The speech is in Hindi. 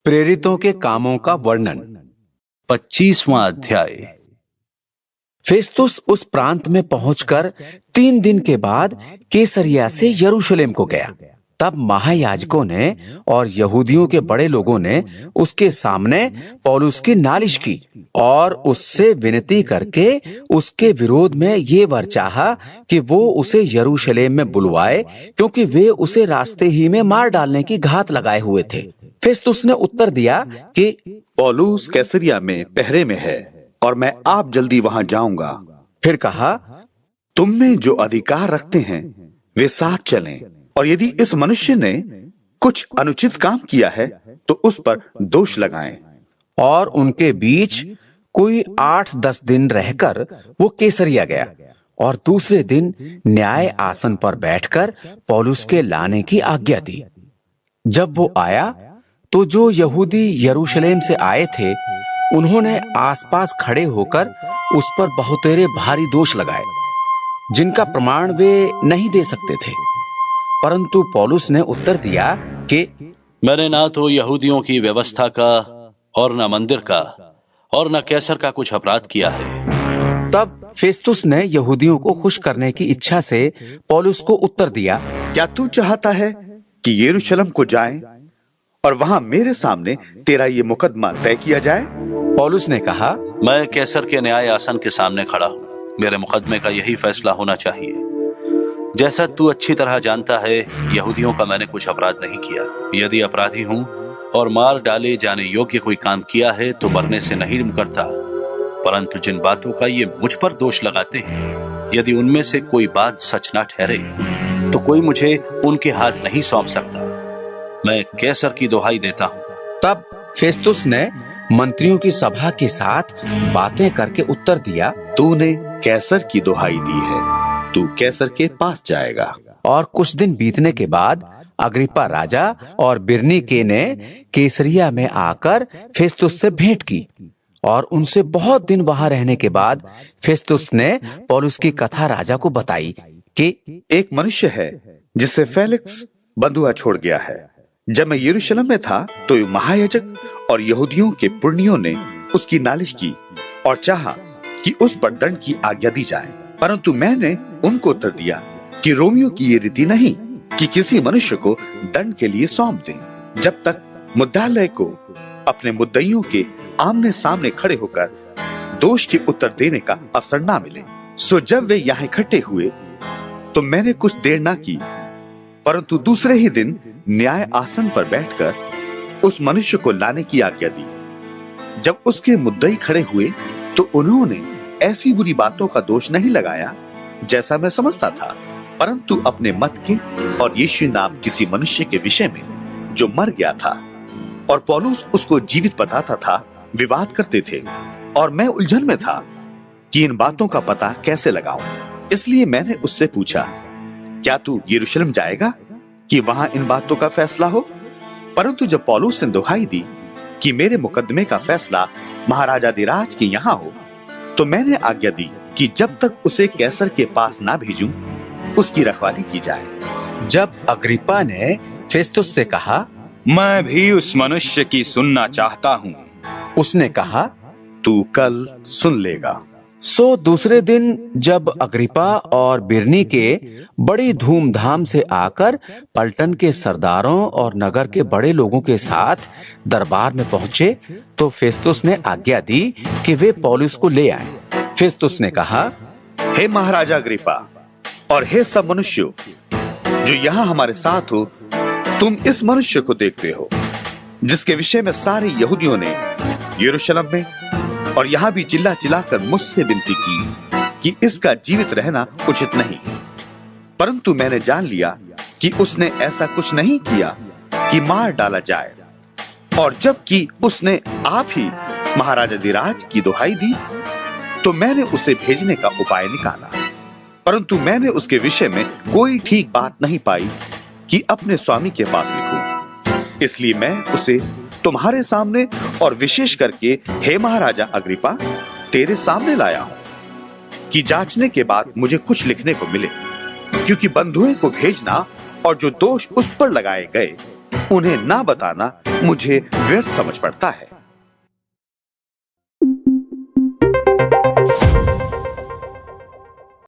प्रेरितों के कामों का वर्णन। 25वां अध्याय। फेस्तुस उस प्रांत में पहुंचकर 3 दिन के बाद कैसरिया से यरूशलेम को गया। तब महायाजकों ने और यहूदियों के बड़े लोगों ने उसके सामने पौलुस की नालिश की और उससे विनती करके उसके विरोध में ये वर चाहा कि वो उसे यरूशलेम में बुलवाए, क्योंकि वे उसे रास्ते ही में मार डालने की घात लगाए हुए थे। फेस्तुस ने उत्तर दिया कि पौलुस कैसरिया में पहरे में है और मैं आप जल्दी वहां जाऊंगा। फिर कहा, तुम में जो अधिकार रखते हैं वे साथ चलें, और यदि इस मनुष्य ने कुछ अनुचित काम किया है तो उस पर दोष लगाएं। और उनके बीच कोई 8-10 दिन रहकर वो कैसरिया गया और दूसरे दिन न्याय आसन पर बैठकर पौलुस के लाने की आज्ञा दी। जब वो आया तो जो यहूदी यरूशलेम से आए थे उन्होंने आसपास खड़े होकर उस पर बहुतेरे भारी दोष लगाए, जिनका प्रमाण वे नहीं दे सकते थे। परंतु पौलुस ने उत्तर दिया कि मैंने ना तो यहूदियों की व्यवस्था का और न मंदिर का और न कैसर का कुछ अपराध किया है। तब फेस्तुस ने यहूदियों को खुश करने की इच्छा से पौलुस को उत्तर दिया, क्या तू चाहता है कि यरूशलेम को जाएं और वहां मेरे सामने तेरा ये मुकदमा तय किया जाए? पौलुस ने कहा, मैं कैसर के न्याय आसन के सामने खड़ा हूँ। मेरे मुकदमे का यही फैसला होना चाहिए। जैसा तू अच्छी तरह जानता है, यहूदियों का मैंने कुछ अपराध नहीं किया। यदि अपराधी हूँ और मार डाले जाने योग्य कोई काम किया है तो मरने से नहीं मुकरता, परंतु जिन बातों का ये मुझ पर दोष लगाते हैं, यदि उनमें से कोई बात सच ना ठहरे तो कोई मुझे उनके हाथ नहीं सौंप सकता। मैं कैसर की दुहाई देता हूँ। तब फेस्तुस ने मंत्रियों की सभा के साथ बातें करके उत्तर दिया, तूने कैसर की दुहाई दी है, तू कैसर के पास जाएगा। और कुछ दिन बीतने के बाद अग्रिप्पा राजा और बिरनीके ने कैसरिया में आकर फेस्तुस से भेंट की और उनसे बहुत दिन वहां रहने के बाद फेस्तुस ने पौलुस की कथा राजा को बताई कि एक मनुष्य है जिसे फेलिक्स बंधुआ छोड़ गया है। जब मैं यरूशलेम में था तो महायाजक और यहूदियों के पुरनियों ने उसकी नालिश की और चाहा कि उस पर दंड की आज्ञा दी जाए, परंतु मैंने उनको उत्तर दिया कि रोमियो की ये रीति नहीं कि किसी मनुष्य को दंड के लिए सौंप दें जब तक मुद्दालय को अपने मुद्दइयों के आमने सामने खड़े होकर दोष के उत्तर देने का अवसर ना मिले। सो जब वे यहाँ इकट्ठे हुए तो मैंने कुछ देर ना की, परंतु दूसरे ही दिन न्याय आसन पर बैठकर उस मनुष्य को लाने की आज्ञा दी। जब उसके मुद्दई खड़े हुए तो उन्होंने ऐसी बुरी बातों का दोष नहीं लगाया जैसा मैं समझता था, परंतु अपने मत के और यीशु नाम किसी मनुष्य के विषय में जो मर गया था और पौलुस उसको जीवित बताता था, विवाद करते थे। और मैं उलझन में था कि इन बातों का पता कैसे लगाऊं। इसलिए मैंने उससे पूछा, क्या तू यरूशलेम जाएगा कि वहां इन बातों का फैसला हो? परंतु जब पौलुस ने दुहाई दी कि मेरे मुकदमे का फैसला महाराजा अधिराज के यहाँ हो, तो मैंने आज्ञा दी कि जब तक उसे कैसर के पास ना भेजूं, उसकी रखवाली की जाए। जब अग्रिप्पा ने फेस्तुस से कहा, मैं भी उस मनुष्य की सुनना चाहता हूँ, उसने कहा, तू कल सुन लेगा। सो दूसरे दिन जब अग्रिप्पा और बिरनीके बड़ी धूमधाम से आकर पलटन के सरदारों और नगर के बड़े लोगों के साथ दरबार में पहुंचे, तो फेस्तुस ने आज्ञा दी कि वे पौलुस को ले आए। फेस्तुस ने कहा, हे महाराजा अग्रिप्पा और हे सब मनुष्यों जो यहाँ हमारे साथ हो, तुम इस मनुष्य को देखते हो जिसके विषय में सारे यहूदियों ने यरूशलेम में और यहाँ भी चिल्ला चिल्लाकर मुझसे विनती की कि इसका जीवित रहना उचित नहीं, परंतु मैंने जान लिया कि उसने ऐसा कुछ नहीं किया कि मार डाला जाए। और जबकि उसने आप ही महाराजा अधिराज की दुहाई दी तो मैंने उसे भेजने का उपाय निकाला, परंतु मैंने उसके विषय में कोई ठीक बात नहीं पाई कि अपने स्वामी के पास लिखूं। इसलिए मैं उसे तुम्हारे सामने और विशेष करके हे महाराजा अग्रिप्पा तेरे सामने लाया हूं कि जांचने के बाद मुझे कुछ लिखने को मिले, क्योंकि बंधुओं को भेजना और जो दोष उस पर लगाए गए उन्हें ना बताना मुझे व्यर्थ समझ पड़ता है।